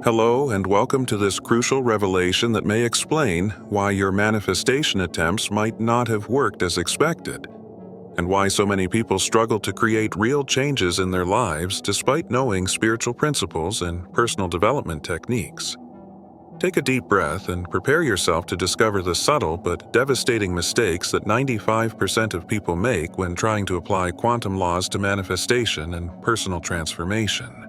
Hello, and welcome to this crucial revelation that may explain why your manifestation attempts might not have worked as expected, and why so many people struggle to create real changes in their lives despite knowing spiritual principles and personal development techniques. Take a deep breath and prepare yourself to discover the subtle but devastating mistakes that 95% of people make when trying to apply quantum laws to manifestation and personal transformation.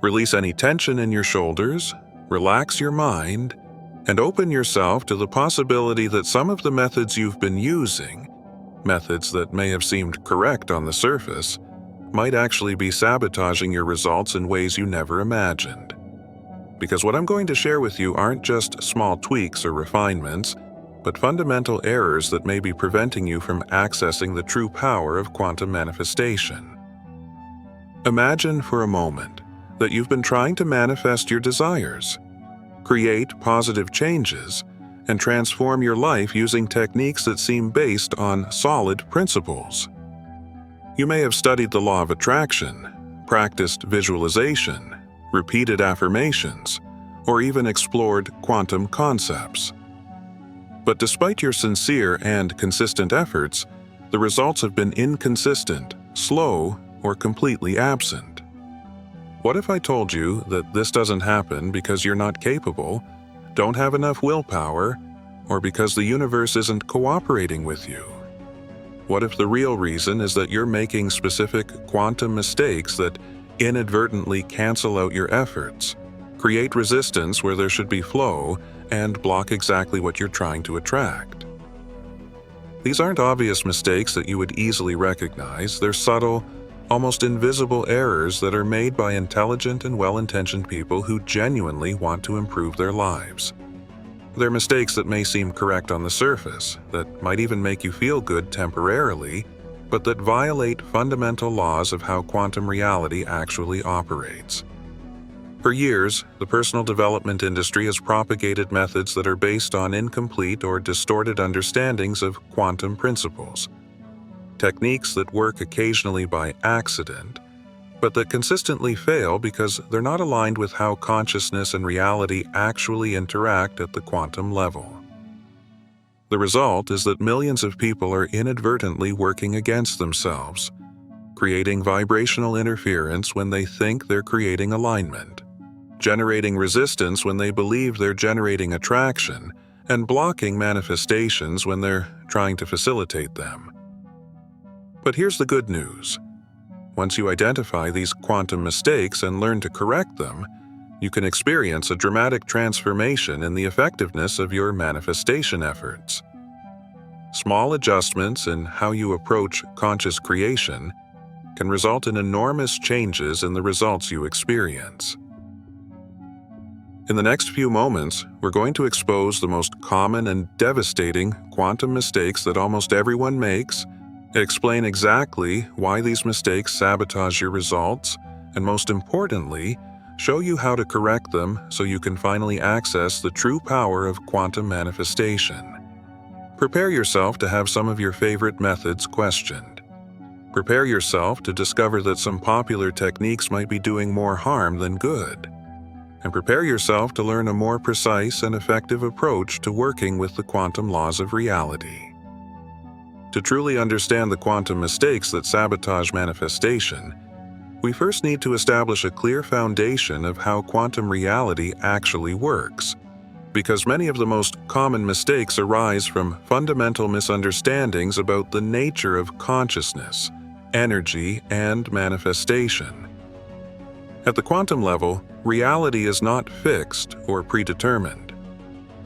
Release any tension in your shoulders, relax your mind, and open yourself to the possibility that some of the methods you've been using, methods that may have seemed correct on the surface, might actually be sabotaging your results in ways you never imagined. Because what I'm going to share with you aren't just small tweaks or refinements, but fundamental errors that may be preventing you from accessing the true power of quantum manifestation. Imagine for a moment that you've been trying to manifest your desires, create positive changes, and transform your life using techniques that seem based on solid principles. You may have studied the law of attraction, practiced visualization, repeated affirmations, or even explored quantum concepts. But despite your sincere and consistent efforts, the results have been inconsistent, slow, or completely absent. What if I told you that this doesn't happen because you're not capable, don't have enough willpower, or because the universe isn't cooperating with you? What if the real reason is that you're making specific quantum mistakes that inadvertently cancel out your efforts, create resistance where there should be flow, and block exactly what you're trying to attract? These aren't obvious mistakes that you would easily recognize. They're subtle, almost invisible errors that are made by intelligent and well-intentioned people who genuinely want to improve their lives. They're mistakes that may seem correct on the surface, that might even make you feel good temporarily, but that violate fundamental laws of how quantum reality actually operates. For years, the personal development industry has propagated methods that are based on incomplete or distorted understandings of quantum principles. Techniques that work occasionally by accident, but that consistently fail because they're not aligned with how consciousness and reality actually interact at the quantum level. The result is that millions of people are inadvertently working against themselves, creating vibrational interference when they think they're creating alignment, generating resistance when they believe they're generating attraction, and blocking manifestations when they're trying to facilitate them. But here's the good news. Once you identify these quantum mistakes and learn to correct them, you can experience a dramatic transformation in the effectiveness of your manifestation efforts. Small adjustments in how you approach conscious creation can result in enormous changes in the results you experience. In the next few moments, we're going to expose the most common and devastating quantum mistakes that almost everyone makes, explain exactly why these mistakes sabotage your results, and most importantly, show you how to correct them so you can finally access the true power of quantum manifestation. Prepare yourself to have some of your favorite methods questioned. Prepare yourself to discover that some popular techniques might be doing more harm than good. And prepare yourself to learn a more precise and effective approach to working with the quantum laws of reality. To truly understand the quantum mistakes that sabotage manifestation, we first need to establish a clear foundation of how quantum reality actually works, because many of the most common mistakes arise from fundamental misunderstandings about the nature of consciousness, energy, and manifestation. At the quantum level, reality is not fixed or predetermined.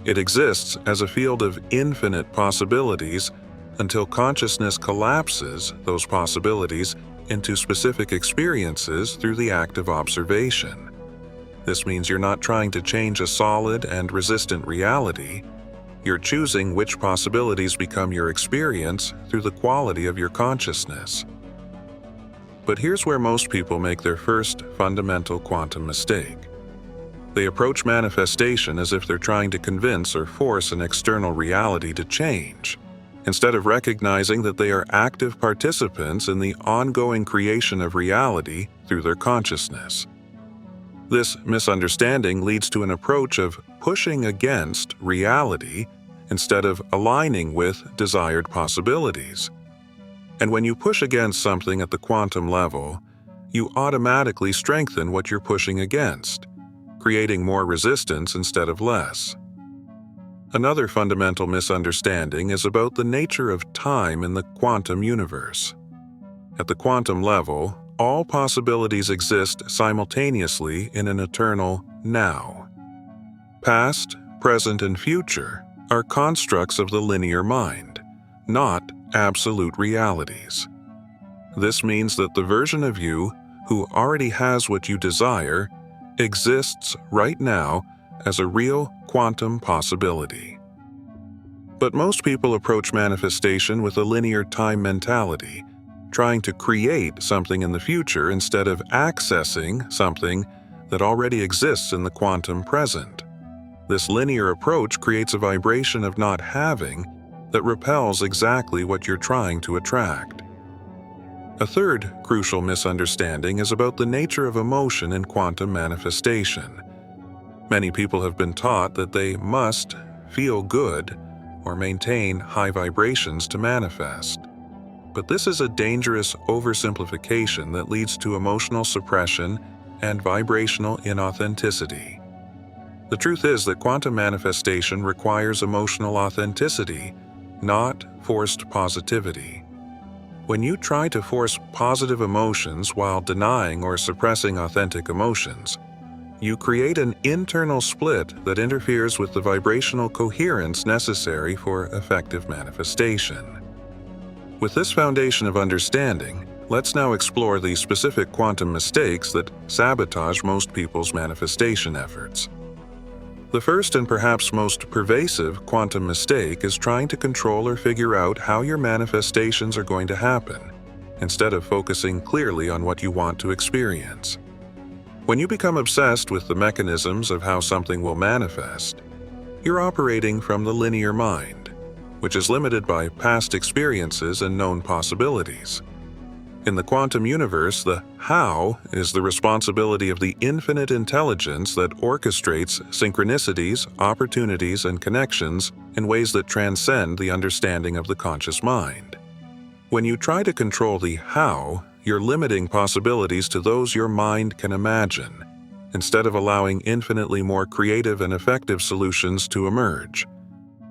It exists as a field of infinite possibilities until consciousness collapses those possibilities into specific experiences through the act of observation. This means you're not trying to change a solid and resistant reality. You're choosing which possibilities become your experience through the quality of your consciousness. But here's where most people make their first fundamental quantum mistake. They approach manifestation as if they're trying to convince or force an external reality to change, instead of recognizing that they are active participants in the ongoing creation of reality through their consciousness. This misunderstanding leads to an approach of pushing against reality instead of aligning with desired possibilities. And when you push against something at the quantum level, you automatically strengthen what you're pushing against, creating more resistance instead of less. Another fundamental misunderstanding is about the nature of time in the quantum universe. At the quantum level, all possibilities exist simultaneously in an eternal now. Past, present, and future are constructs of the linear mind, not absolute realities. This means that the version of you who already has what you desire exists right now as a real quantum possibility. But most people approach manifestation with a linear time mentality, trying to create something in the future instead of accessing something that already exists in the quantum present. This linear approach creates a vibration of not having that repels exactly what you're trying to attract. A third crucial misunderstanding is about the nature of emotion in quantum manifestation. Many people have been taught that they must feel good or maintain high vibrations to manifest. But this is a dangerous oversimplification that leads to emotional suppression and vibrational inauthenticity. The truth is that quantum manifestation requires emotional authenticity, not forced positivity. When you try to force positive emotions while denying or suppressing authentic emotions, you create an internal split that interferes with the vibrational coherence necessary for effective manifestation. With this foundation of understanding, let's now explore the specific quantum mistakes that sabotage most people's manifestation efforts. The first and perhaps most pervasive quantum mistake is trying to control or figure out how your manifestations are going to happen, instead of focusing clearly on what you want to experience. When you become obsessed with the mechanisms of how something will manifest, you're operating from the linear mind, which is limited by past experiences and known possibilities. In the quantum universe, the how is the responsibility of the infinite intelligence that orchestrates synchronicities, opportunities, and connections in ways that transcend the understanding of the conscious mind. When you try to control the how, you're limiting possibilities to those your mind can imagine, instead of allowing infinitely more creative and effective solutions to emerge.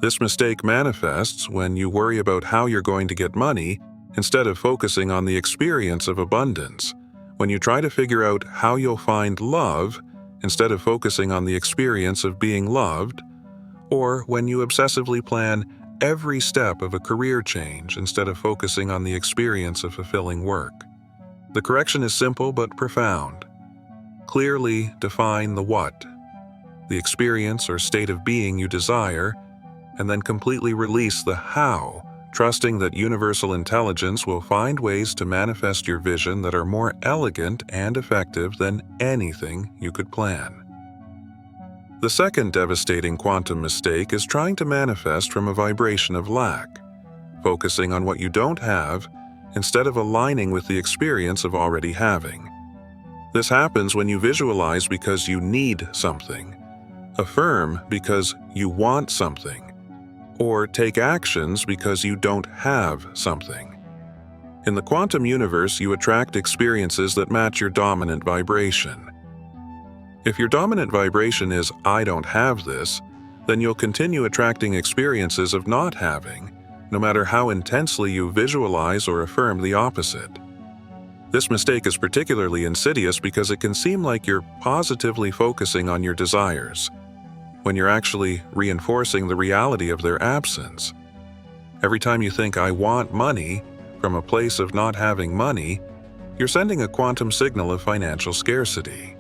This mistake manifests when you worry about how you're going to get money instead of focusing on the experience of abundance, when you try to figure out how you'll find love instead of focusing on the experience of being loved, or when you obsessively plan every step of a career change instead of focusing on the experience of fulfilling work. The correction is simple but profound. Clearly define the what, the experience or state of being you desire, and then completely release the how, trusting that universal intelligence will find ways to manifest your vision that are more elegant and effective than anything you could plan. The second devastating quantum mistake is trying to manifest from a vibration of lack, focusing on what you don't have instead of aligning with the experience of already having. This happens when you visualize because you need something, affirm because you want something, or take actions because you don't have something. In the quantum universe, you attract experiences that match your dominant vibration. If your dominant vibration is "I don't have this," then you'll continue attracting experiences of not having, no matter how intensely you visualize or affirm the opposite. This mistake is particularly insidious because it can seem like you're positively focusing on your desires, when you're actually reinforcing the reality of their absence. Every time you think "I want money" from a place of not having money, you're sending a quantum signal of financial scarcity.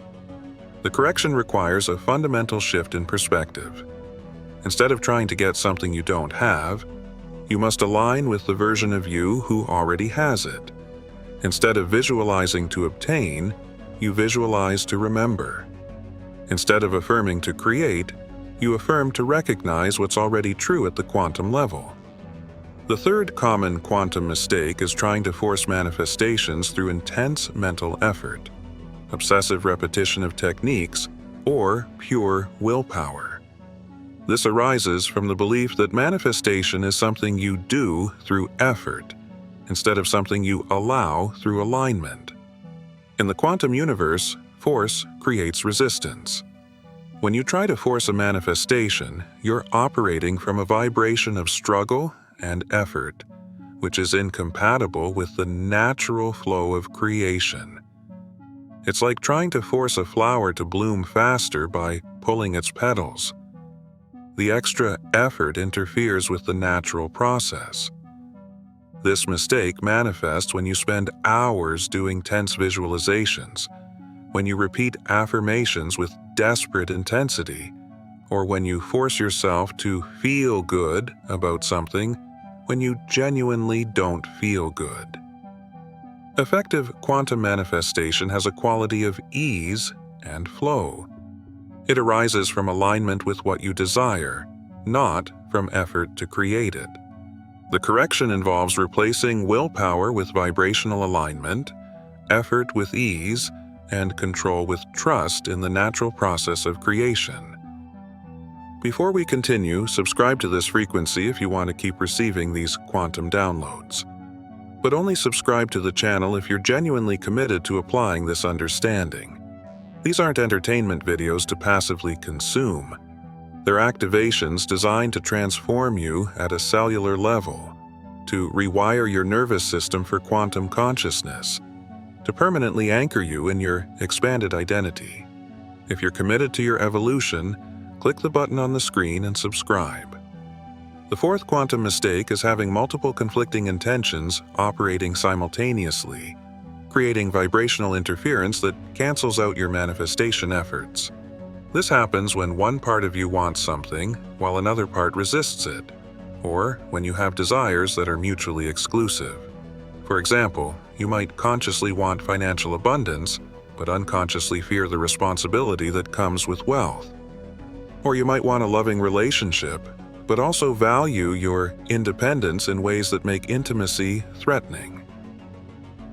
The correction requires a fundamental shift in perspective. Instead of trying to get something you don't have, you must align with the version of you who already has it. Instead of visualizing to obtain, you visualize to remember. Instead of affirming to create, you affirm to recognize what's already true at the quantum level. The third common quantum mistake is trying to force manifestations through intense mental effort. obsessive repetition of techniques, or pure willpower. This arises from the belief that manifestation is something you do through effort, instead of something you allow through alignment. In the quantum universe, force creates resistance. When you try to force a manifestation, you're operating from a vibration of struggle and effort, which is incompatible with the natural flow of creation. It's like trying to force a flower to bloom faster by pulling its petals. The extra effort interferes with the natural process. This mistake manifests when you spend hours doing tense visualizations, when you repeat affirmations with desperate intensity, or when you force yourself to feel good about something when you genuinely don't feel good. Effective quantum manifestation has a quality of ease and flow. It arises from alignment with what you desire, not from effort to create it. The correction involves replacing willpower with vibrational alignment, effort with ease, and control with trust in the natural process of creation. Before we continue, subscribe to this frequency if you want to keep receiving these quantum downloads. But only subscribe to the channel if you're genuinely committed to applying this understanding. These aren't entertainment videos to passively consume. They're activations designed to transform you at a cellular level, to rewire your nervous system for quantum consciousness, to permanently anchor you in your expanded identity. If you're committed to your evolution, click the button on the screen and subscribe. The fourth quantum mistake is having multiple conflicting intentions operating simultaneously, creating vibrational interference that cancels out your manifestation efforts. This happens when one part of you wants something while another part resists it, or when you have desires that are mutually exclusive. For example, you might consciously want financial abundance, but unconsciously fear the responsibility that comes with wealth. Or you might want a loving relationship, but also value your independence in ways that make intimacy threatening.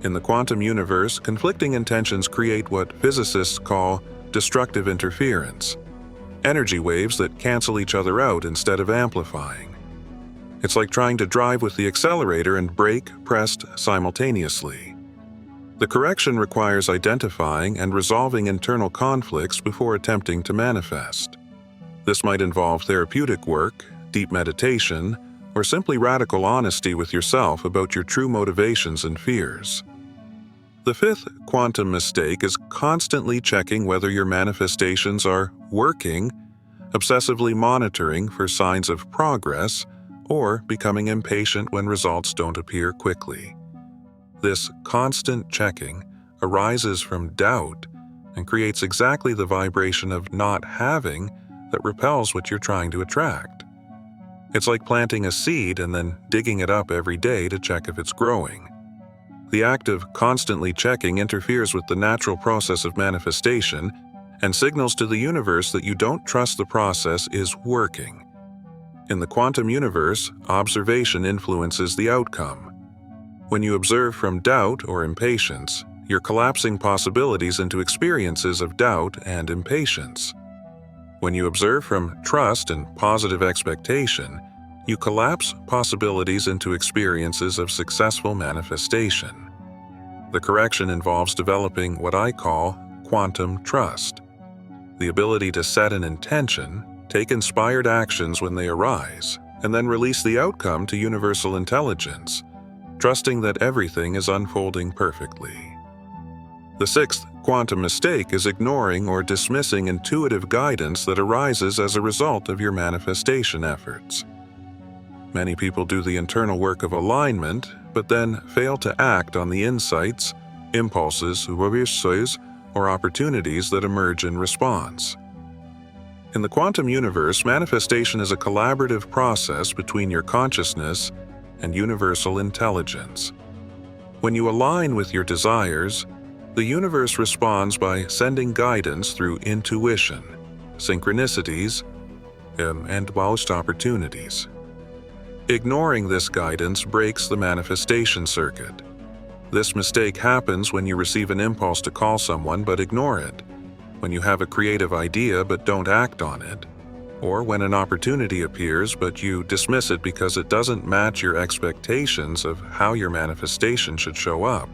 In the quantum universe, conflicting intentions create what physicists call destructive interference, energy waves that cancel each other out instead of amplifying. It's like trying to drive with the accelerator and brake pressed simultaneously. The correction requires identifying and resolving internal conflicts before attempting to manifest. This might involve therapeutic work, deep meditation, or simply radical honesty with yourself about your true motivations and fears. The fifth quantum mistake is constantly checking whether your manifestations are working, obsessively monitoring for signs of progress, or becoming impatient when results don't appear quickly. This constant checking arises from doubt and creates exactly the vibration of not having that repels what you're trying to attract. It's like planting a seed and then digging it up every day to check if it's growing. The act of constantly checking interferes with the natural process of manifestation and signals to the universe that you don't trust the process is working. In the quantum universe, observation influences the outcome. When you observe from doubt or impatience, you're collapsing possibilities into experiences of doubt and impatience. When you observe from trust and positive expectation, you collapse possibilities into experiences of successful manifestation. The correction involves developing what I call quantum trust, the ability to set an intention, take inspired actions when they arise, and then release the outcome to universal intelligence, trusting that everything is unfolding perfectly. The sixth quantum mistake is ignoring or dismissing intuitive guidance that arises as a result of your manifestation efforts. Many people do the internal work of alignment, but then fail to act on the insights, impulses, or opportunities that emerge in response. In the quantum universe, manifestation is a collaborative process between your consciousness and universal intelligence. When you align with your desires, the universe responds by sending guidance through intuition, synchronicities, and most opportunities. Ignoring this guidance breaks the manifestation circuit. This mistake happens when you receive an impulse to call someone but ignore it, when you have a creative idea but don't act on it, or when an opportunity appears but you dismiss it because it doesn't match your expectations of how your manifestation should show up.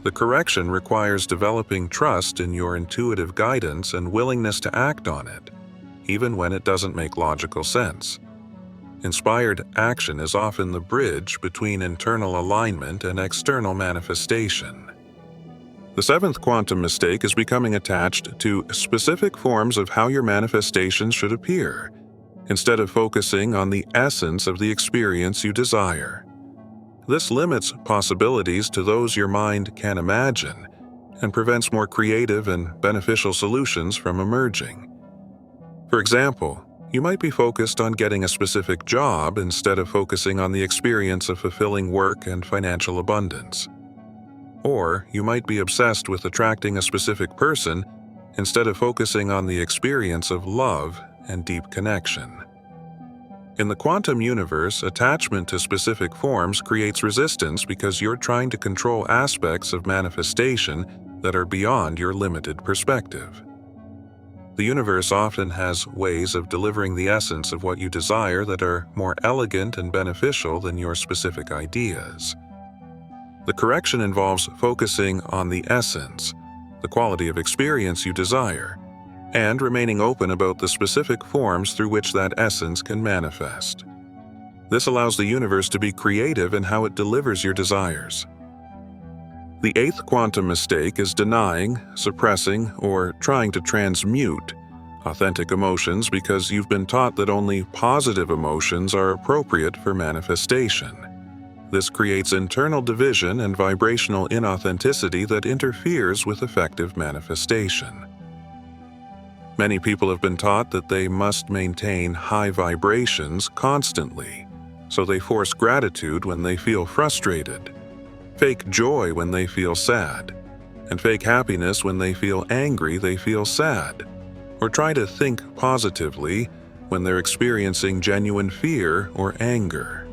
The correction requires developing trust in your intuitive guidance and willingness to act on it, even when it doesn't make logical sense. Inspired action is often the bridge between internal alignment and external manifestation. The seventh quantum mistake is becoming attached to specific forms of how your manifestations should appear, instead of focusing on the essence of the experience you desire. This limits possibilities to those your mind can imagine and prevents more creative and beneficial solutions from emerging. For example, you might be focused on getting a specific job instead of focusing on the experience of fulfilling work and financial abundance. Or you might be obsessed with attracting a specific person instead of focusing on the experience of love and deep connection. In the quantum universe, attachment to specific forms creates resistance because you're trying to control aspects of manifestation that are beyond your limited perspective. The universe often has ways of delivering the essence of what you desire that are more elegant and beneficial than your specific ideas. The correction involves focusing on the essence, the quality of experience you desire, and remaining open about the specific forms through which that essence can manifest. This allows the universe to be creative in how it delivers your desires. The eighth quantum mistake is denying, suppressing, or trying to transmute authentic emotions because you've been taught that only positive emotions are appropriate for manifestation. This creates internal division and vibrational inauthenticity that interferes with effective manifestation. Many people have been taught that they must maintain high vibrations constantly, so they force gratitude when they feel frustrated, fake joy when they feel sad, and fake happiness when they feel angry they feel sad, or try to think positively when they're experiencing genuine fear or anger.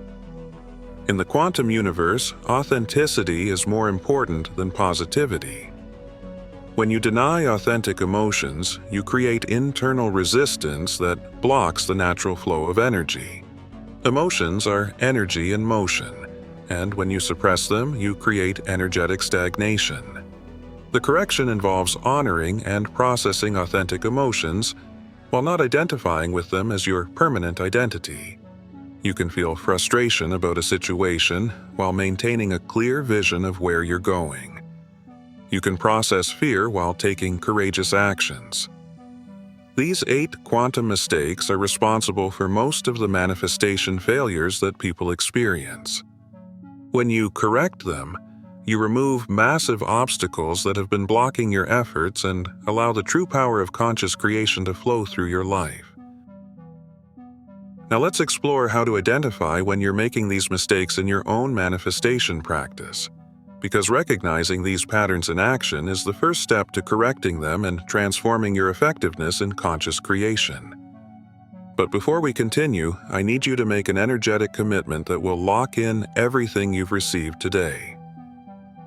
In the quantum universe, authenticity is more important than positivity. When you deny authentic emotions, you create internal resistance that blocks the natural flow of energy. Emotions are energy in motion, and when you suppress them, you create energetic stagnation. The correction involves honoring and processing authentic emotions while not identifying with them as your permanent identity. You can feel frustration about a situation while maintaining a clear vision of where you're going. You can process fear while taking courageous actions. These 8 quantum mistakes are responsible for most of the manifestation failures that people experience. When you correct them, you remove massive obstacles that have been blocking your efforts and allow the true power of conscious creation to flow through your life. Now let's explore how to identify when you're making these mistakes in your own manifestation practice, because recognizing these patterns in action is the first step to correcting them and transforming your effectiveness in conscious creation. But before we continue, I need you to make an energetic commitment that will lock in everything you've received today.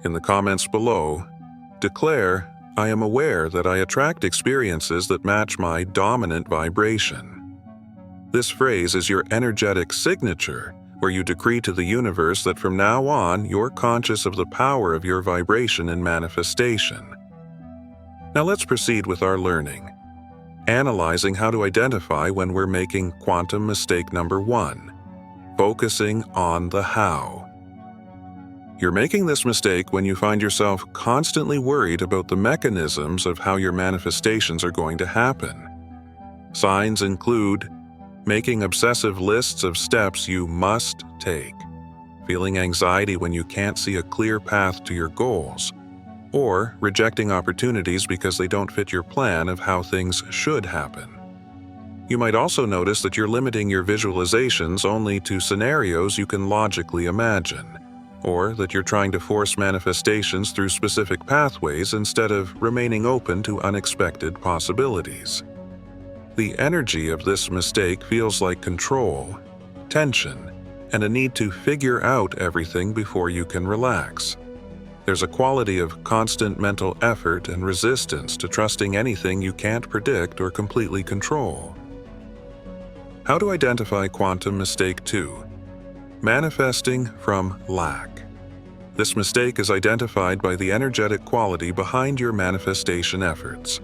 In the comments below, declare, "I am aware that I attract experiences that match my dominant vibration." This phrase is your energetic signature, where you decree to the universe that from now on, you're conscious of the power of your vibration and manifestation. Now let's proceed with our learning, analyzing how to identify when we're making quantum mistake number 1, focusing on the how. You're making this mistake when you find yourself constantly worried about the mechanisms of how your manifestations are going to happen. Signs include making obsessive lists of steps you must take, feeling anxiety when you can't see a clear path to your goals, or rejecting opportunities because they don't fit your plan of how things should happen. You might also notice that you're limiting your visualizations only to scenarios you can logically imagine, or that you're trying to force manifestations through specific pathways instead of remaining open to unexpected possibilities. The energy of this mistake feels like control, tension, and a need to figure out everything before you can relax. There's a quality of constant mental effort and resistance to trusting anything you can't predict or completely control. How to identify quantum mistake 2? Manifesting from lack. This mistake is identified by the energetic quality behind your manifestation efforts.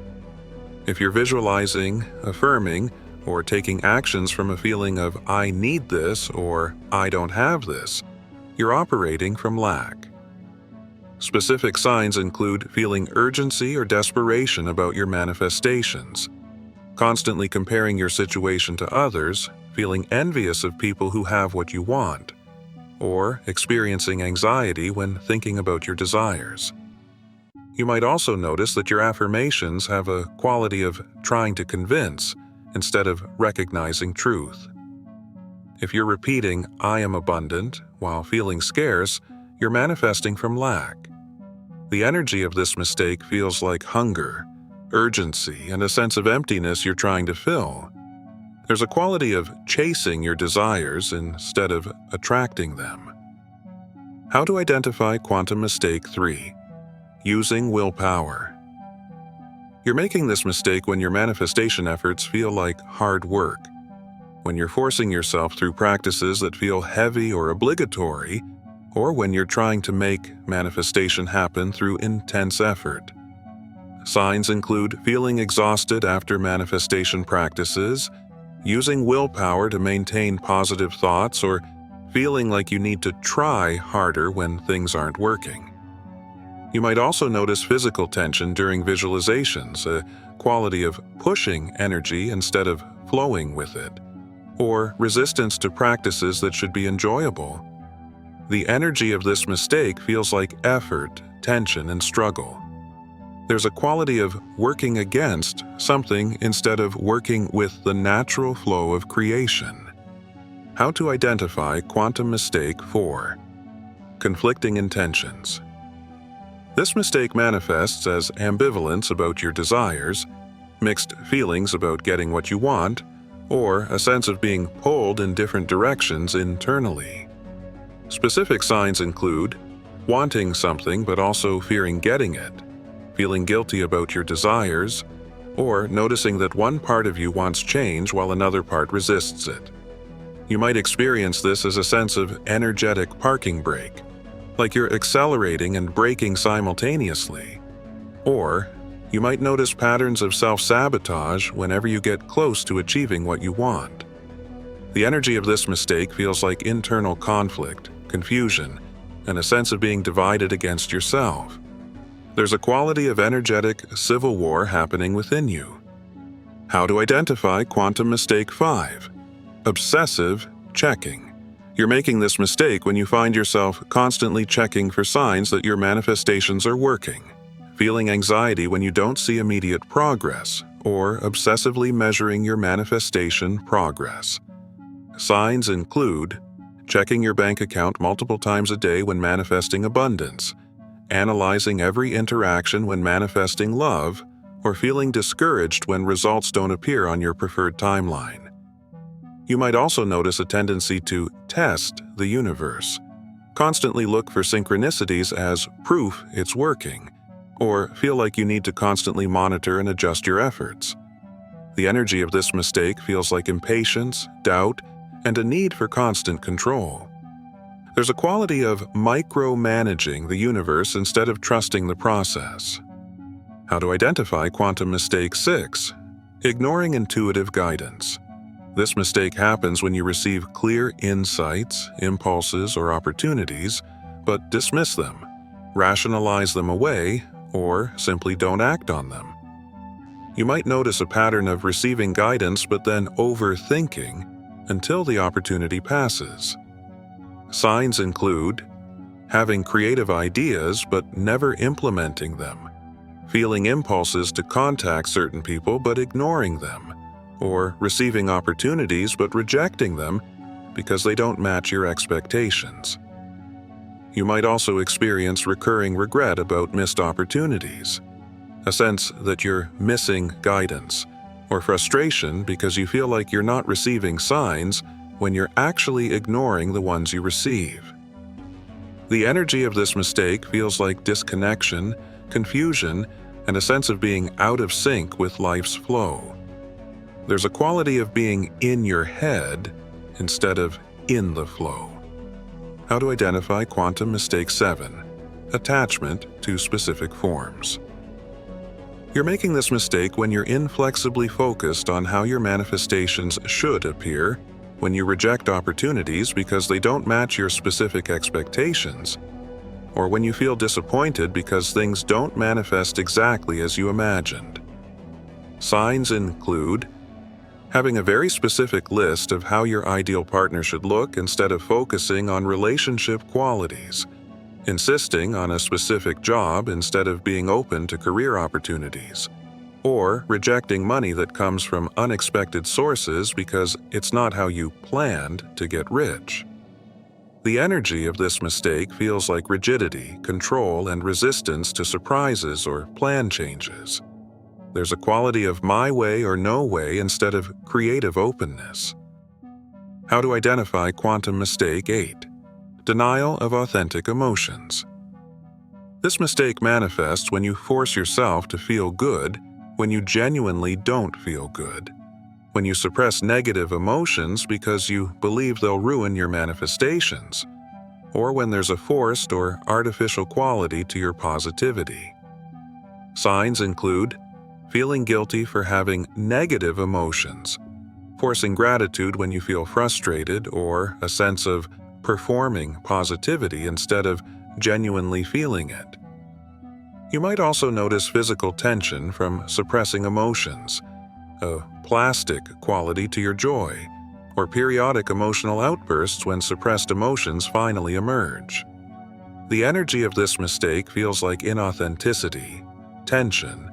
If you're visualizing, affirming, or taking actions from a feeling of "I need this" or "I don't have this," you're operating from lack. Specific signs include feeling urgency or desperation about your manifestations, constantly comparing your situation to others, feeling envious of people who have what you want, or experiencing anxiety when thinking about your desires. You might also notice that your affirmations have a quality of trying to convince instead of recognizing truth. If you're repeating "I am abundant" while feeling scarce, you're manifesting from lack. The energy of this mistake feels like hunger, urgency, and a sense of emptiness you're trying to fill. There's a quality of chasing your desires instead of attracting them. How to identify quantum mistake 3? Using willpower. You're making this mistake when your manifestation efforts feel like hard work, when you're forcing yourself through practices that feel heavy or obligatory, or when you're trying to make manifestation happen through intense effort. Signs include feeling exhausted after manifestation practices, using willpower to maintain positive thoughts, or feeling like you need to try harder when things aren't working. You might also notice physical tension during visualizations, a quality of pushing energy instead of flowing with it, or resistance to practices that should be enjoyable. The energy of this mistake feels like effort, tension, and struggle. There's a quality of working against something instead of working with the natural flow of creation. How to identify quantum mistake 4? Conflicting intentions. This mistake manifests as ambivalence about your desires, mixed feelings about getting what you want, or a sense of being pulled in different directions internally. Specific signs include wanting something but also fearing getting it, feeling guilty about your desires, or noticing that one part of you wants change while another part resists it. You might experience this as a sense of energetic parking brake, like you're accelerating and braking simultaneously. Or you might notice patterns of self-sabotage whenever you get close to achieving what you want. The energy of this mistake feels like internal conflict, confusion, and a sense of being divided against yourself. There's a quality of energetic civil war happening within you. How to identify quantum mistake 5? Obsessive checking. You're making this mistake when you find yourself constantly checking for signs that your manifestations are working, feeling anxiety when you don't see immediate progress, or obsessively measuring your manifestation progress. Signs include checking your bank account multiple times a day when manifesting abundance, analyzing every interaction when manifesting love, or feeling discouraged when results don't appear on your preferred timeline. You might also notice a tendency to test the universe, constantly look for synchronicities as proof it's working, or feel like you need to constantly monitor and adjust your efforts. The energy of this mistake feels like impatience, doubt, and a need for constant control. There's a quality of micromanaging the universe instead of trusting the process. How to identify quantum mistake 6? Ignoring intuitive guidance. This mistake happens when you receive clear insights, impulses, or opportunities, but dismiss them, rationalize them away, or simply don't act on them. You might notice a pattern of receiving guidance but then overthinking until the opportunity passes. Signs include having creative ideas but never implementing them, feeling impulses to contact certain people but ignoring them, or receiving opportunities but rejecting them because they don't match your expectations. You might also experience recurring regret about missed opportunities, a sense that you're missing guidance, or frustration because you feel like you're not receiving signs when you're actually ignoring the ones you receive. The energy of this mistake feels like disconnection, confusion, and a sense of being out of sync with life's flow. There's a quality of being in your head instead of in the flow. How to identify quantum mistake 7: attachment to specific forms. You're making this mistake when you're inflexibly focused on how your manifestations should appear, when you reject opportunities because they don't match your specific expectations, or when you feel disappointed because things don't manifest exactly as you imagined. Signs include having a very specific list of how your ideal partner should look instead of focusing on relationship qualities, insisting on a specific job instead of being open to career opportunities, or rejecting money that comes from unexpected sources because it's not how you planned to get rich. The energy of this mistake feels like rigidity, control, and resistance to surprises or plan changes. There's a quality of my way or no way instead of creative openness. How to identify quantum mistake 8: denial of authentic emotions. This mistake manifests when you force yourself to feel good when you genuinely don't feel good, when you suppress negative emotions because you believe they'll ruin your manifestations, or when there's a forced or artificial quality to your positivity. Signs include feeling guilty for having negative emotions, forcing gratitude when you feel frustrated, or a sense of performing positivity instead of genuinely feeling it. You might also notice physical tension from suppressing emotions, a plastic quality to your joy, or periodic emotional outbursts when suppressed emotions finally emerge. The energy of this mistake feels like inauthenticity, tension,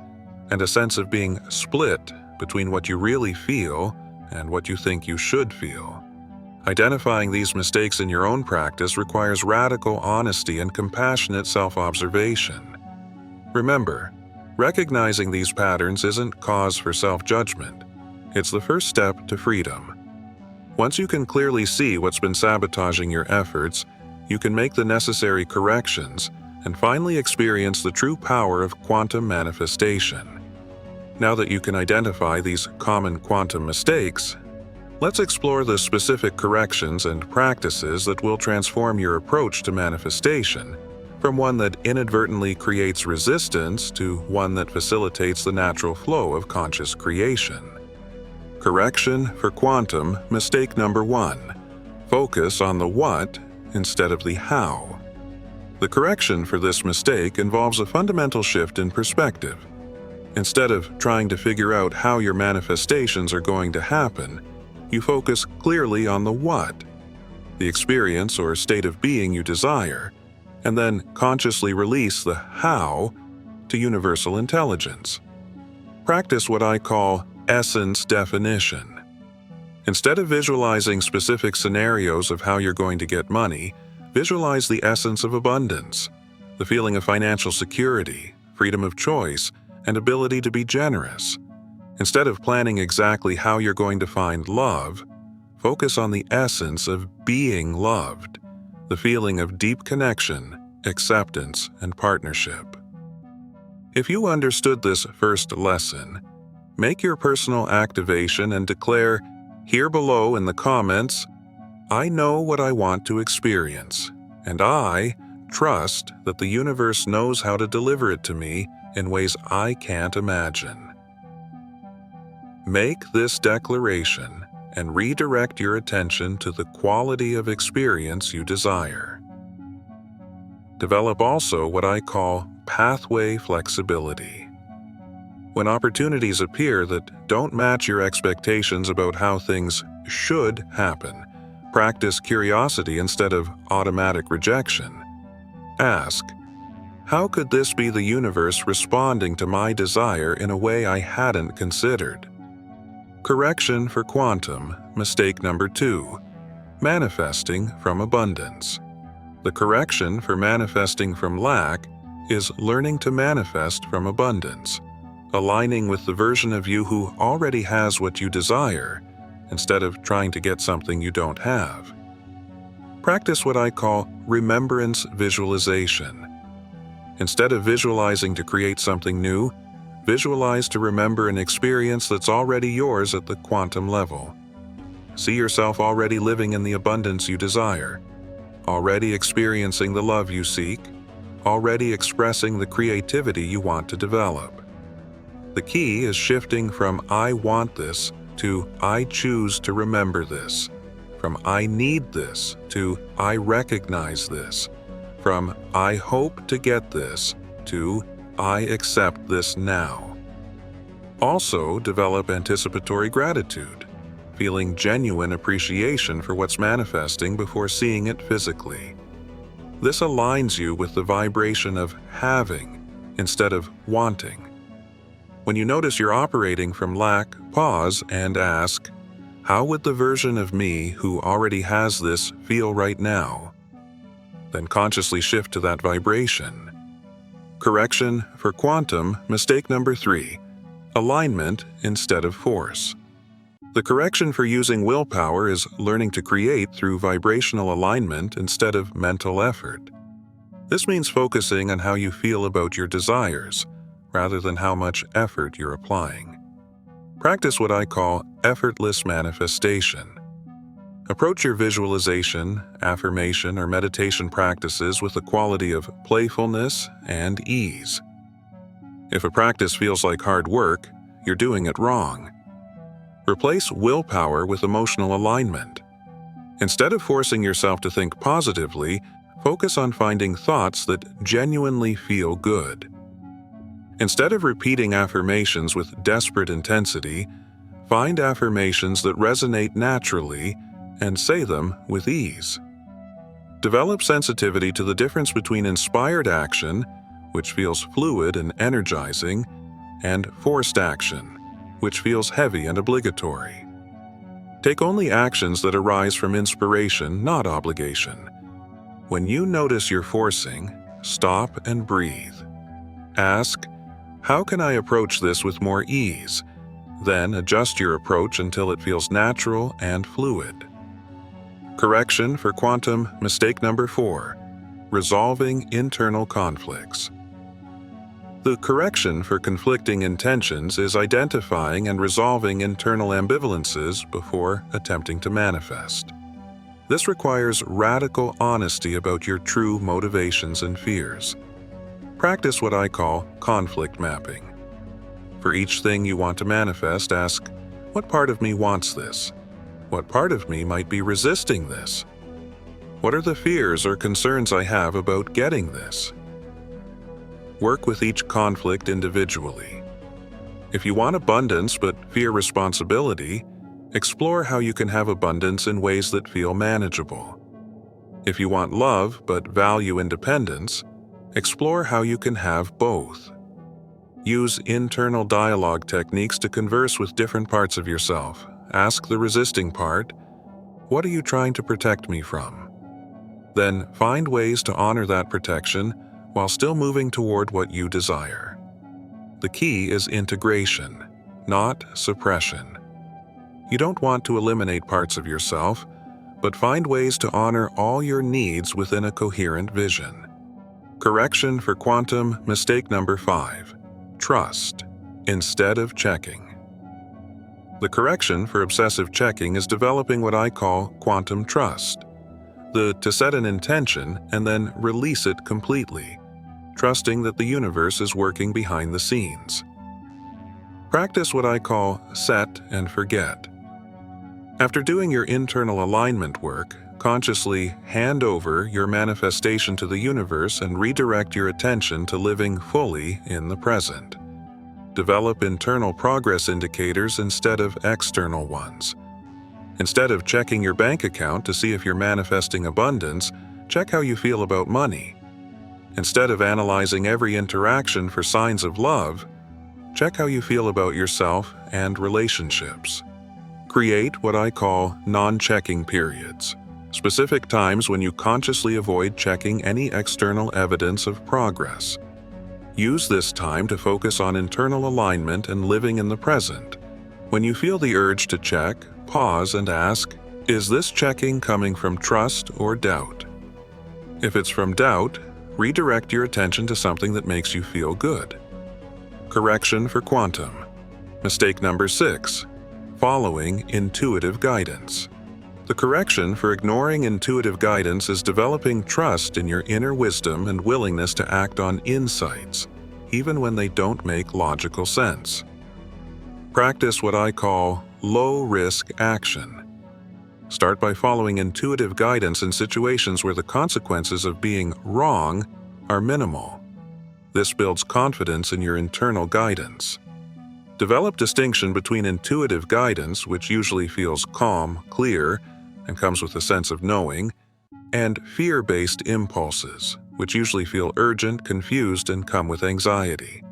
and a sense of being split between what you really feel and what you think you should feel. Identifying these mistakes in your own practice requires radical honesty and compassionate self-observation. Remember, recognizing these patterns isn't cause for self-judgment. It's the first step to freedom. Once you can clearly see what's been sabotaging your efforts, you can make the necessary corrections and finally experience the true power of quantum manifestation. Now that you can identify these common quantum mistakes, let's explore the specific corrections and practices that will transform your approach to manifestation from one that inadvertently creates resistance to one that facilitates the natural flow of conscious creation. Correction for quantum mistake number 1: focus on the what instead of the how. The correction for this mistake involves a fundamental shift in perspective. Instead of trying to figure out how your manifestations are going to happen, you focus clearly on the what, the experience or state of being you desire, and then consciously release the how to universal intelligence. Practice what I call essence definition. Instead of visualizing specific scenarios of how you're going to get money, visualize the essence of abundance, the feeling of financial security, freedom of choice, and ability to be generous. Instead of planning exactly how you're going to find love, focus on the essence of being loved, the feeling of deep connection, acceptance, and partnership. If you understood this first lesson, make your personal activation and declare here below in the comments, "I know what I want to experience, and I trust that the universe knows how to deliver it to me in ways I can't imagine." Make this declaration and redirect your attention to the quality of experience you desire. Develop also what I call pathway flexibility. When opportunities appear that don't match your expectations about how things should happen, practice curiosity instead of automatic rejection. Ask, how could this be the universe responding to my desire in a way I hadn't considered? Correction for quantum mistake number 2: manifesting from abundance. The correction for manifesting from lack is learning to manifest from abundance, aligning with the version of you who already has what you desire, instead of trying to get something you don't have. Practice what I call remembrance visualization. Instead of visualizing to create something new, visualize to remember an experience that's already yours at the quantum level. See yourself already living in the abundance you desire, already experiencing the love you seek, already expressing the creativity you want to develop. The key is shifting from I want this to I choose to remember this, from I need this to I recognize this, from I hope to get this to I accept this now. Also, develop anticipatory gratitude, feeling genuine appreciation for what's manifesting before seeing it physically. This aligns you with the vibration of having instead of wanting. When you notice you're operating from lack, pause and ask, how would the version of me who already has this feel right now? Then consciously shift to that vibration. Correction for quantum, mistake number 3, alignment instead of force. The correction for using willpower is learning to create through vibrational alignment instead of mental effort. This means focusing on how you feel about your desires, rather than how much effort you're applying. Practice what I call effortless manifestation. Approach your visualization, affirmation, or meditation practices with a quality of playfulness and ease. If a practice feels like hard work, you're doing it wrong. Replace willpower with emotional alignment. Instead of forcing yourself to think positively, focus on finding thoughts that genuinely feel good. Instead of repeating affirmations with desperate intensity, find affirmations that resonate naturally and say them with ease. Develop sensitivity to the difference between inspired action, which feels fluid and energizing, and forced action, which feels heavy and obligatory. Take only actions that arise from inspiration, not obligation. When you notice you're forcing, stop and breathe. Ask, how can I approach this with more ease? Then adjust your approach until it feels natural and fluid. Correction for quantum, mistake number 4, resolving internal conflicts. The correction for conflicting intentions is identifying and resolving internal ambivalences before attempting to manifest. This requires radical honesty about your true motivations and fears. Practice what I call conflict mapping. For each thing you want to manifest, ask, what part of me wants this? What part of me might be resisting this? What are the fears or concerns I have about getting this? Work with each conflict individually. If you want abundance but fear responsibility, explore how you can have abundance in ways that feel manageable. If you want love but value independence, explore how you can have both. Use internal dialogue techniques to converse with different parts of yourself. Ask the resisting part, what are you trying to protect me from? Then find ways to honor that protection while still moving toward what you desire. The key is integration, not suppression. You don't want to eliminate parts of yourself, but find ways to honor all your needs within a coherent vision. Correction for quantum, mistake number 5, trust instead of checking. The correction for obsessive checking is developing what I call quantum trust. To set an intention and then release it completely, trusting that the universe is working behind the scenes. Practice what I call set and forget. After doing your internal alignment work, consciously hand over your manifestation to the universe and redirect your attention to living fully in the present. Develop internal progress indicators instead of external ones. Instead of checking your bank account to see if you're manifesting abundance, check how you feel about money. Instead of analyzing every interaction for signs of love, check how you feel about yourself and relationships. Create what I call non-checking periods, specific times when you consciously avoid checking any external evidence of progress. Use this time to focus on internal alignment and living in the present. When you feel the urge to check, pause and ask, Is this checking coming from trust or doubt? If it's from doubt, redirect your attention to something that makes you feel good. Correction for quantum. Mistake number 6. Following intuitive guidance. The correction for ignoring intuitive guidance is developing trust in your inner wisdom and willingness to act on insights, even when they don't make logical sense. Practice what I call low-risk action. Start by following intuitive guidance in situations where the consequences of being wrong are minimal. This builds confidence in your internal guidance. Develop distinction between intuitive guidance, which usually feels calm, clear, and comes with a sense of knowing, and fear-based impulses, which usually feel urgent, confused, and come with anxiety.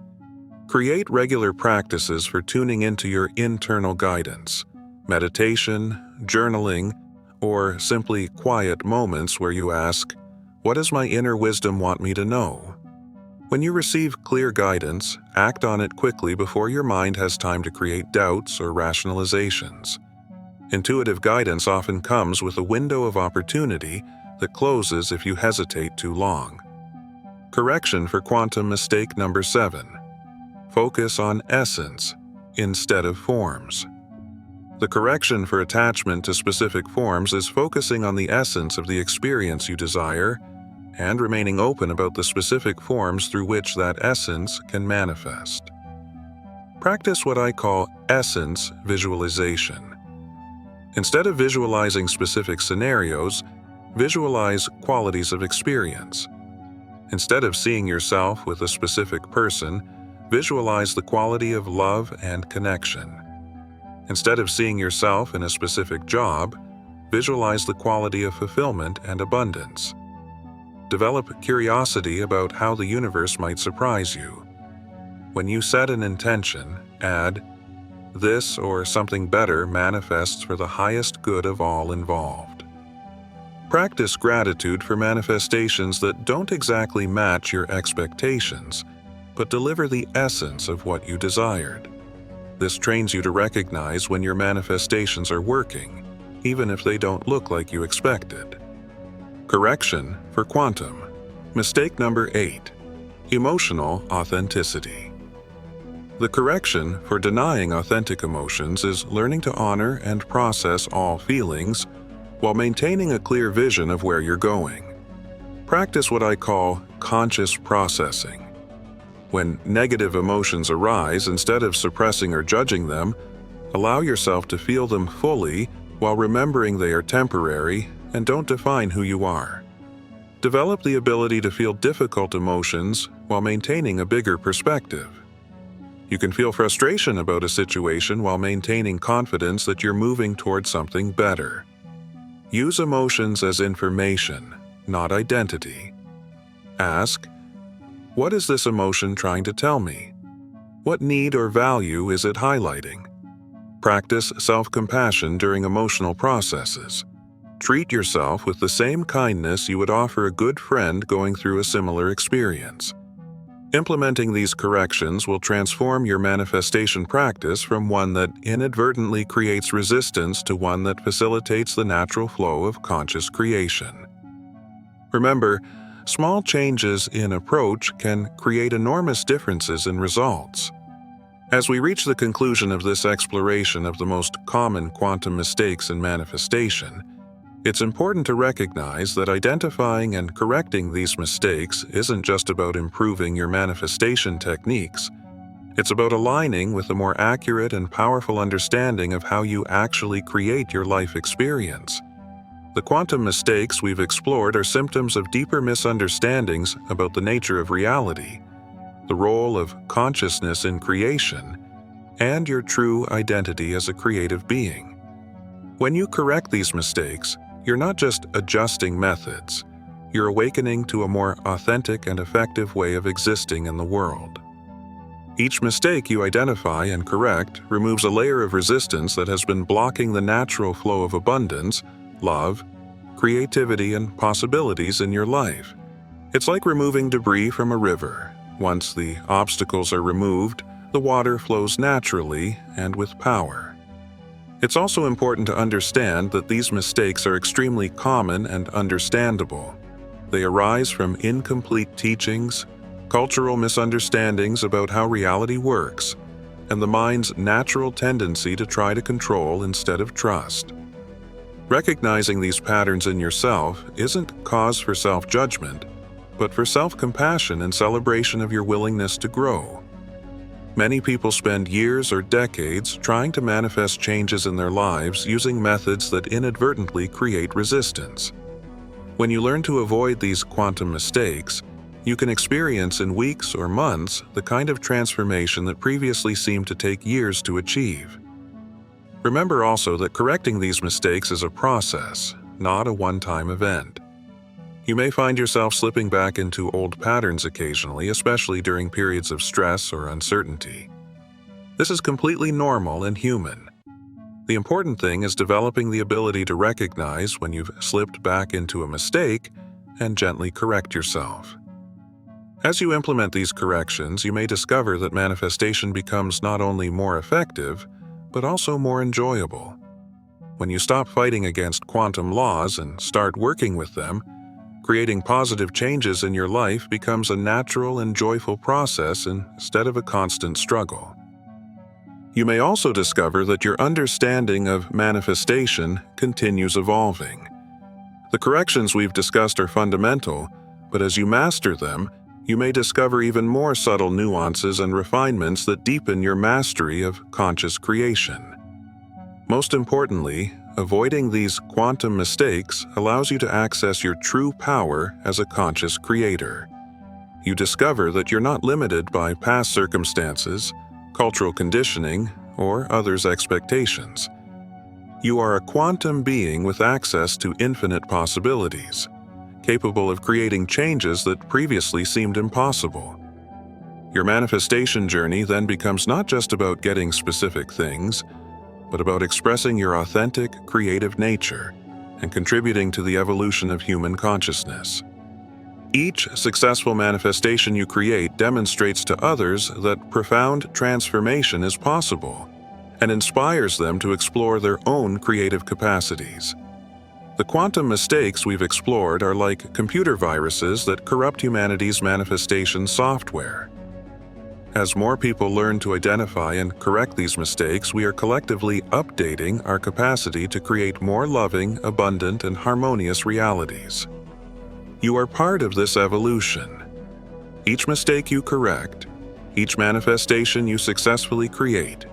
Create regular practices for tuning into your internal guidance. Meditation, journaling, or simply quiet moments where you ask, "What does my inner wisdom want me to know?" When you receive clear guidance, act on it quickly before your mind has time to create doubts or rationalizations. Intuitive guidance often comes with a window of opportunity that closes if you hesitate too long. Correction for quantum mistake number 7. Focus on essence instead of forms. The correction for attachment to specific forms is focusing on the essence of the experience you desire and remaining open about the specific forms through which that essence can manifest. Practice what I call essence visualization. Instead of visualizing specific scenarios, visualize qualities of experience. Instead of seeing yourself with a specific person, visualize the quality of love and connection. Instead of seeing yourself in a specific job, visualize the quality of fulfillment and abundance. Develop curiosity about how the universe might surprise you. When you set an intention, add, "This or something better manifests for the highest good of all involved." Practice gratitude for manifestations that don't exactly match your expectations, but deliver the essence of what you desired. This trains you to recognize when your manifestations are working, even if they don't look like you expected. Correction for quantum. Mistake number 8. Emotional authenticity. The correction for denying authentic emotions is learning to honor and process all feelings while maintaining a clear vision of where you're going. Practice what I call conscious processing. When negative emotions arise, instead of suppressing or judging them, allow yourself to feel them fully while remembering they are temporary and don't define who you are. Develop the ability to feel difficult emotions while maintaining a bigger perspective. You can feel frustration about a situation while maintaining confidence that you're moving towards something better. Use emotions as information, not identity. Ask, "What is this emotion trying to tell me? What need or value is it highlighting?" Practice self-compassion during emotional processes. Treat yourself with the same kindness you would offer a good friend going through a similar experience. Implementing these corrections will transform your manifestation practice from one that inadvertently creates resistance to one that facilitates the natural flow of conscious creation. Remember, small changes in approach can create enormous differences in results. As we reach the conclusion of this exploration of the most common quantum mistakes in manifestation, it's important to recognize that identifying and correcting these mistakes isn't just about improving your manifestation techniques. It's about aligning with a more accurate and powerful understanding of how you actually create your life experience. The quantum mistakes we've explored are symptoms of deeper misunderstandings about the nature of reality, the role of consciousness in creation, and your true identity as a creative being. When you correct these mistakes, you're not just adjusting methods, you're awakening to a more authentic and effective way of existing in the world. Each mistake you identify and correct removes a layer of resistance that has been blocking the natural flow of abundance, love, creativity, and possibilities in your life. It's like removing debris from a river. Once the obstacles are removed, the water flows naturally and with power. It's also important to understand that these mistakes are extremely common and understandable. They arise from incomplete teachings, cultural misunderstandings about how reality works, and the mind's natural tendency to try to control instead of trust. Recognizing these patterns in yourself isn't cause for self-judgment, but for self-compassion and celebration of your willingness to grow. Many people spend years or decades trying to manifest changes in their lives using methods that inadvertently create resistance. When you learn to avoid these quantum mistakes, you can experience in weeks or months the kind of transformation that previously seemed to take years to achieve. Remember also that correcting these mistakes is a process, not a one-time event. You may find yourself slipping back into old patterns occasionally, especially during periods of stress or uncertainty. This is completely normal and human. The important thing is developing the ability to recognize when you've slipped back into a mistake and gently correct yourself. As you implement these corrections, you may discover that manifestation becomes not only more effective, but also more enjoyable. When you stop fighting against quantum laws and start working with them, creating positive changes in your life becomes a natural and joyful process instead of a constant struggle. You may also discover that your understanding of manifestation continues evolving. The corrections we've discussed are fundamental, but as you master them, you may discover even more subtle nuances and refinements that deepen your mastery of conscious creation. Most importantly, avoiding these quantum mistakes allows you to access your true power as a conscious creator. You discover that you're not limited by past circumstances, cultural conditioning, or others' expectations. You are a quantum being with access to infinite possibilities, capable of creating changes that previously seemed impossible. Your manifestation journey then becomes not just about getting specific things, but about expressing your authentic, creative nature and contributing to the evolution of human consciousness. Each successful manifestation you create demonstrates to others that profound transformation is possible and inspires them to explore their own creative capacities. The quantum mistakes we've explored are like computer viruses that corrupt humanity's manifestation software. As more people learn to identify and correct these mistakes, we are collectively updating our capacity to create more loving, abundant, and harmonious realities. You are part of this evolution. Each mistake you correct, each manifestation you successfully create,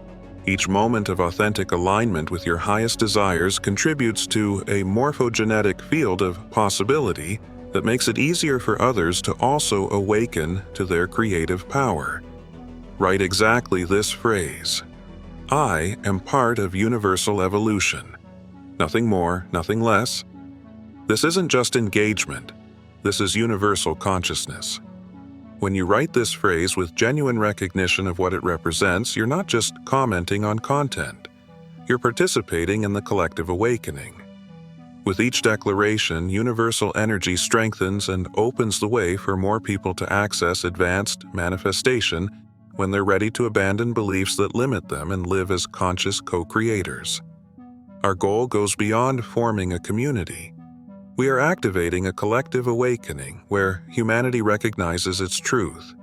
each moment of authentic alignment with your highest desires contributes to a morphogenetic field of possibility that makes it easier for others to also awaken to their creative power. Write exactly this phrase: I am part of universal evolution. Nothing more, nothing less. This isn't just engagement. This is universal consciousness. When you write this phrase with genuine recognition of what it represents, you're not just commenting on content. You're participating in the collective awakening. With each declaration, universal energy strengthens and opens the way for more people to access advanced manifestation when they're ready to abandon beliefs that limit them and live as conscious co-creators. Our goal goes beyond forming a community. We are activating a collective awakening where humanity recognizes its truth.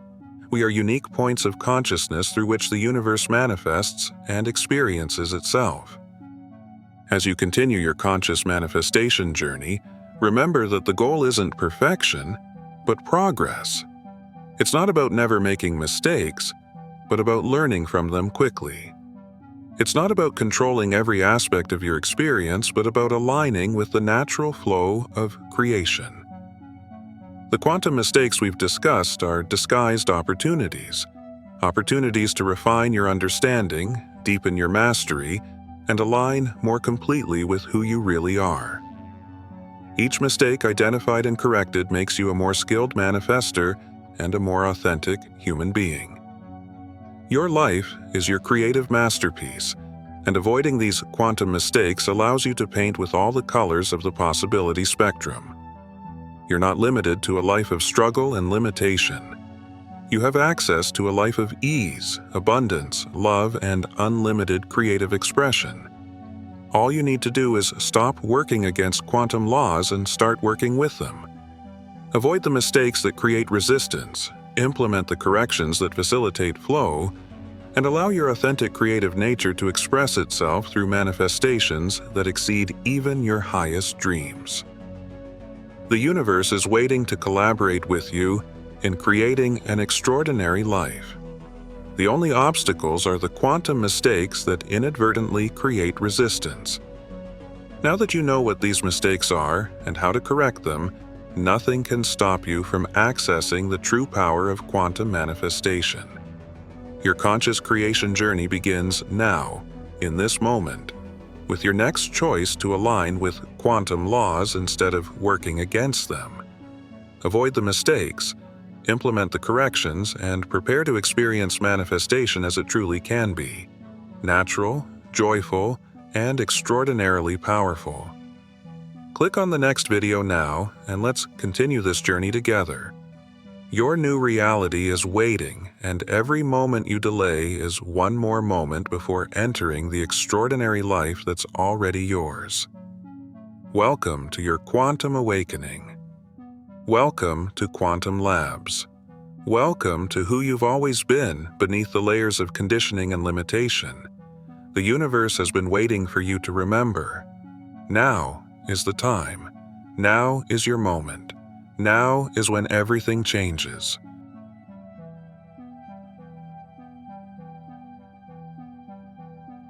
We are unique points of consciousness through which the universe manifests and experiences itself. As you continue your conscious manifestation journey, remember that the goal isn't perfection, but progress. It's not about never making mistakes, but about learning from them quickly. It's not about controlling every aspect of your experience, but about aligning with the natural flow of creation. The quantum mistakes we've discussed are disguised opportunities to refine your understanding, deepen your mastery, and align more completely with who you really are. Each mistake identified and corrected makes you a more skilled manifester and a more authentic human being. Your life is your creative masterpiece, and avoiding these quantum mistakes allows you to paint with all the colors of the possibility spectrum. You're not limited to a life of struggle and limitation. You have access to a life of ease, abundance, love, and unlimited creative expression. All you need to do is stop working against quantum laws and start working with them. Avoid the mistakes that create resistance, implement the corrections that facilitate flow, and allow your authentic creative nature to express itself through manifestations that exceed even your highest dreams. The universe is waiting to collaborate with you in creating an extraordinary life. The only obstacles are the quantum mistakes that inadvertently create resistance. Now that you know what these mistakes are and how to correct them, nothing can stop you from accessing the true power of quantum manifestation. Your conscious creation journey begins now, in this moment, with your next choice to align with quantum laws instead of working against them. Avoid the mistakes, implement the corrections, and prepare to experience manifestation as it truly can be: natural, joyful, and extraordinarily powerful. Click on the next video now, and let's continue this journey together. Your new reality is waiting, and every moment you delay is one more moment before entering the extraordinary life that's already yours. Welcome to your quantum awakening. Welcome to Quantum Labs. Welcome to who you've always been beneath the layers of conditioning and limitation. The universe has been waiting for you to remember. Now is the time. Now is your moment. Now is when everything changes.